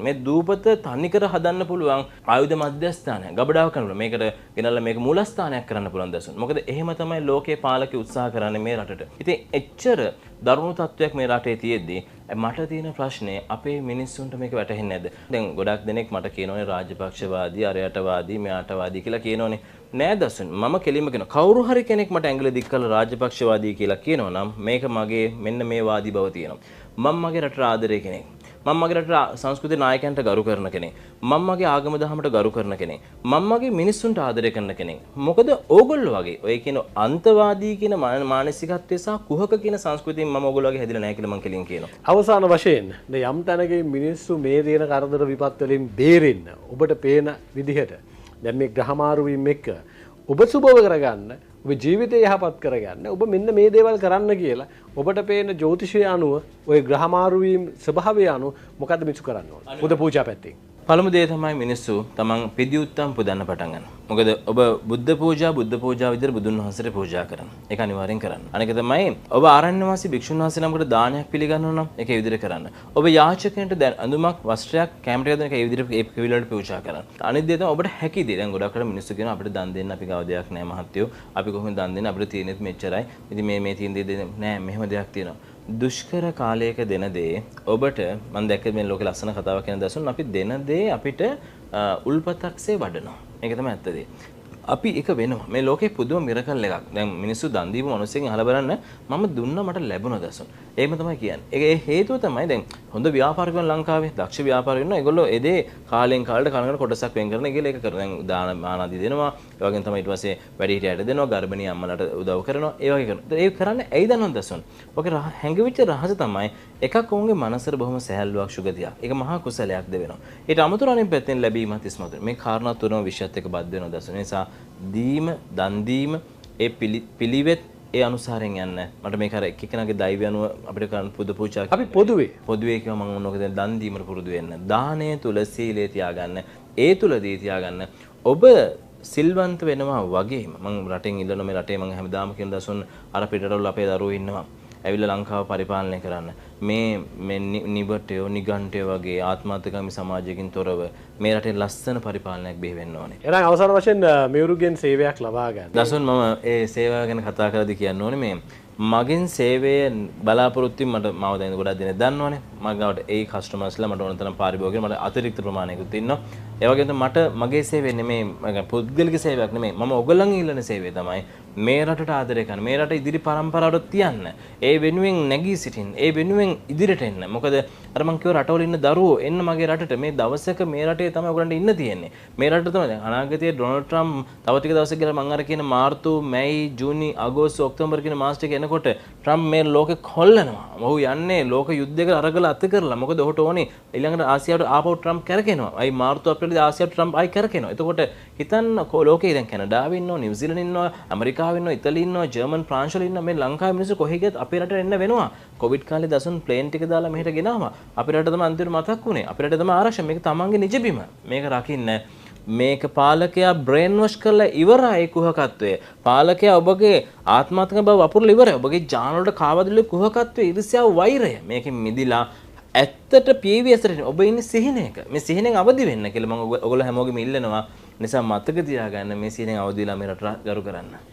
මේ දූපත තනිකර හදන්න පුළුවන් ආයුධ මධ්‍යස්ථානය ගබඩාව කරනවා. මේකට ගෙනල්ලා මේක මූලස්ථානයක් කරන්න පුළුවන් දසුන්. මොකද එහෙම තමයි ලෝකේ පාලකයෝ උත්සාහ කරන්නේ මේ රටට. ඉතින් එච්චර දරුණු තත්වයක් මේ රටේ තියෙද්දි මට තියෙන ප්‍රශ්නේ අපේ මිනිස්සුන්ට මේක වැටහෙන්නේ නැද්ද? දැන් ගොඩක් දෙනෙක් මට කියනෝනේ රාජපක්ෂවාදී, අරයටවාදී, මෙයාටවාදී කියලා කියනෝනේ. නෑ දසුන් මම කෙලින්ම කියනවා කවුරු හරි කෙනෙක් මට ඇඟිලි දික් කරලා රාජපක්ෂවාදී කියලා කියනවා නම් මේක මගේ මෙන්න මේ වාදී බව තියෙනවා. මම මගේ රටට ආදරේ කෙනෙක්. මම මගේ රටේ සංස්කෘතික නායකයන්ට ගරු කරන කෙනෙක්. මම මගේ ආගම දහමට ගරු කරන කෙනෙක්. මම මගේ මිනිස්සුන්ට ආදරය කරන කෙනෙක්. මොකද ඕගොල්ලෝ වගේ ඔය කියන අන්තවාදී කියන මානසිකත්වය සහ කුහක කියන සංස්කෘතියෙන් මම ඕගොල්ලෝ වගේ හැදිලා නැහැ කියලා මම කෙලින් කියනවා. අවසාන වශයෙන් මේ යම් තැනකින් මිනිස්සු මේ දේන කරදර විපත් වලින් බේරෙන්න ඔබට පේන විදිහට දැන් මේ ග්‍රහමාරු වීම එක්ක ඔබ සුබව කරගන්න ඔබ ජීවිතය යහපත් කරගන්න ඔබ මෙන්න මේ දේවල් කරන්න කියලා ඔබට පේන ජ්‍යොතිෂය අනුව ඔය ග්‍රහමාරු වීම ස්වභාවය අනුව මොකද්ද මිසු කරන්න ඕනේ බුද්ධ පූජා පැත්තෙන් පළමු දේ තමයි මිනිස්සු තමන් පිදිඋත්තම් පුදන්න පටන් ගන්න. මොකද ඔබ බුද්ධ පූජා විදිහට බුදුන් වහන්සේට පූජා කරන්න. ඒක අනිවාර්යෙන් කරන්න. අනික තමයි ඔබ ආරණ්‍යවාසී භික්ෂුන් වහන්සේ නමකට දානයක් පිළිගන්නවා නම් ඒක ඒ විදිහට කරන්න. ඔබ යාචකයන්ට ඇඳුමක් වස්ත්‍රයක් කැමරේ දෙන එක ඒ විදිහට ඒ පිළිවෙලට පූජා කරන්න. අනිත් දේ තමයි ඔබට හැකි දේ. දැන් ගොඩක් අය මිනිස්සු කියනවා අපිට දන් දෙන්න අපි ගාව දෙයක් නැහැ මහත්තයෝ. අපි කොහොමද දන් දෙන්නේ? අපිට තියෙනෙත් මෙච්චරයි. ඉතින් මේ තියෙන දේ නෑ මෙහෙම දෙයක් තියෙනවා. දුෂ්කර කාලයක දෙන දේ ඔබට මම දැක්ක මේ ලෝකේ ලස්සන කතාවක් කියන දසුන් අපි දෙන දේ අපිට උල්පතක්සේ වඩනවා. මේක තමයි ඇත්ත දේ. අපි එක වෙනවා. මේ ලෝකේ පුදුම මිරකල් එකක්. දැන් මිනිස්සු දන් දීපු මිනිස්සුන් අහලා බලන්න මම දුන්නා මට ලැබුණා දසුන්. ඒකම තමයි කියන්නේ. ඒ හේතුව තමයි දැන් හොඳ ව්‍යාපාරිකයන් ලංකාවේ දක්ෂ ව්‍යාපාරිකයන් ඉන්නවා. ඒගොල්ලෝ ඒ දේ කාලෙන් කාලට කනකට කොටසක් වෙන් කරන ඒගොල්ලෝ ඒක කරනවා. දැන් දාන ආනාදී දෙනවා. ඒ වගේම තමයි ඊට පස්සේ වැඩිහිටියට දෙනවා. ගර්භණී අම්මලාට උදව් කරනවා. ඒ වගේ කරනවා. ඒක කරන්නේ ඇයි දන්නවද දසුන්? ඔක හැංගිවිච්ච රහස තමයි එකක් ඔවුන්ගේ මනසට බොහොම සැහැල්ලුවක් සුගතියක්. ඒක මහා කුසලයක් දෙවෙනවා. ඊට අමතරව අනිත් පැත්තෙන් ලැබීමත් ඉස්මතු. මේ කාරණා තුනම විශ්යත් එක්ක බද්ධ වෙනවා දසුන්. ඒ නිසා දීම දන් දීම ඒ පිළිවෙත් ඒ අනුසාරයෙන් යන්න මට මේක අර එක්කෙනාගේ දෛවය අනුව අපිට කරන්න පුද පූජා අපි පොදුවේ කියව මම මොනවද දන් දීමට පුරුදු වෙන්න දානය තුල සීලය තියාගන්න ඒ තුලදී තියාගන්න ඔබ සිල්වන්ත වෙනවා වගේම මම රටෙන් ඉල්ලන මේ රටේ මම හැමදාම කියන දසුන් අර පිටරටවල අපේ දරුවෝ ඉන්නවා ඇවිල්ලා ලංකාව පරිපාලනය කරන්න මේ නිබටයෝ නිගණ්ඨයෝ වගේ ආත්මාර්ථකාමී සමාජයකින් තොරව මේ රටේ ලස්සන පරිපාලනයක් බිහි වෙන්න ඕනේ. එහෙනම් අවසාන වශයෙන් මෙවුරුගෙන් සේවයක් ලබා ගන්න. දසුන් මම ඒ සේවාව ගැන කතා කරද්දී කියන්න ඕනේ මේ මගෙන් සේවයේ බලාපොරොත්තුෙන් මට මාව දැන් ගොඩක් දෙනෙක් දන්නවනේ. මගාවට ඒ කස්ටමර්ස්ලා මට ඕන තරම් පාරිභෝගික මට අතිරික්ත ප්‍රමාණයකුත් ඉන්නවා. ඒ වගේම මට මගේ සේවය නෙමෙයි පුද්ගලික සේවයක් නෙමෙයි. මම ඔයගොල්ලන්ගේ ඉල්ලන සේවය තමයි මේ රටට ආදරය කරන. මේ රට ඉදිරි පරම්පරාවට තියන්න. ඒ වෙනුවෙන් නැගී සිටින්න. ඒ වෙනුවෙන් ඉදිරියට එන්න. මොකද අර මං කිව්ව රටවල ඉන්න දරුවෝ එන්න මගේ රටට මේ දවසක මේ රටේ තමයි ඔයගොල්ලන්ට ඉන්න තියෙන්නේ. මේ රටට තමයි දැන් අනාගතයේ ඩොනල්ඩ් ට්‍රම්ප් තව ටික දවසක් ගිහලා මං අර කියන මාර්තු, මැයි, ජූනි, අගෝස්තු, ඔක්තෝබර් කියන මාස ටික එනකොට ට්‍රම්ප් මේ ලෝකෙ කොල්ලනවා. ඔහු යන්නේ ලෝක යුද්ධයකට අරගලා අත කරලා. මොකද ඔහුට ඕනේ ඊළඟට ආසියාවට ආපහු ට්‍රම්ප් කරකිනවා. අයි මාර්තු අප්‍රේලදී ආසියාවට ට්‍රම්ප් ආයි කරකිනවා. එතකොට හිතන්න ලෝකේ දැන් කැනඩාවේ ඉන්නවා, නිව්සීලන්තේ ඉන්නවා, ඇමරිකාවේ ඉන්නවා, ඉතාලියේ ඉන්නවා, ජර්මන් ප්‍රංශ වල ඉන්නවා. මේ ලංකාවේ මිනිස්සු කොහෙ ගියත් අපේ රටට එන්න වෙනවා. කොවිඩ් කාලේ දසුන් ප්ලේන් ටික දාලා මෙහෙට ගෙනාවා. අපේ රට තමයි අන්තිමට මතක් වුණේ. අපේ රට තමයි ආරක්ෂා. මේක තමන්ගේ නිජබිම. මේක රකින්න මේක පාලකයා බ්‍රේන් වොෂ් කරලා ඉවරයි කුහකත්වය. පාලකයා ඔබගේ ආත්මාර්ථක බව වපුරලා ඉවරයි. ඔබගේ ජාන වලට කාවදිලේ කුහකත්වය, ඊර්ෂ්‍යාව, වෛරය. මේකෙන් මිදිලා ඇත්තට PVSට ඔබ ඉන්නේ සිහිනයක. මේ සිහිනෙන් අවදි වෙන්න කියලා මම ඔයගොල්ලෝ හැමෝගෙම ඉල්ලනවා. නිසා මතක තියාගන්න මේ සිහිනෙන් අවදිලා මේ රට ගරු කරන්න.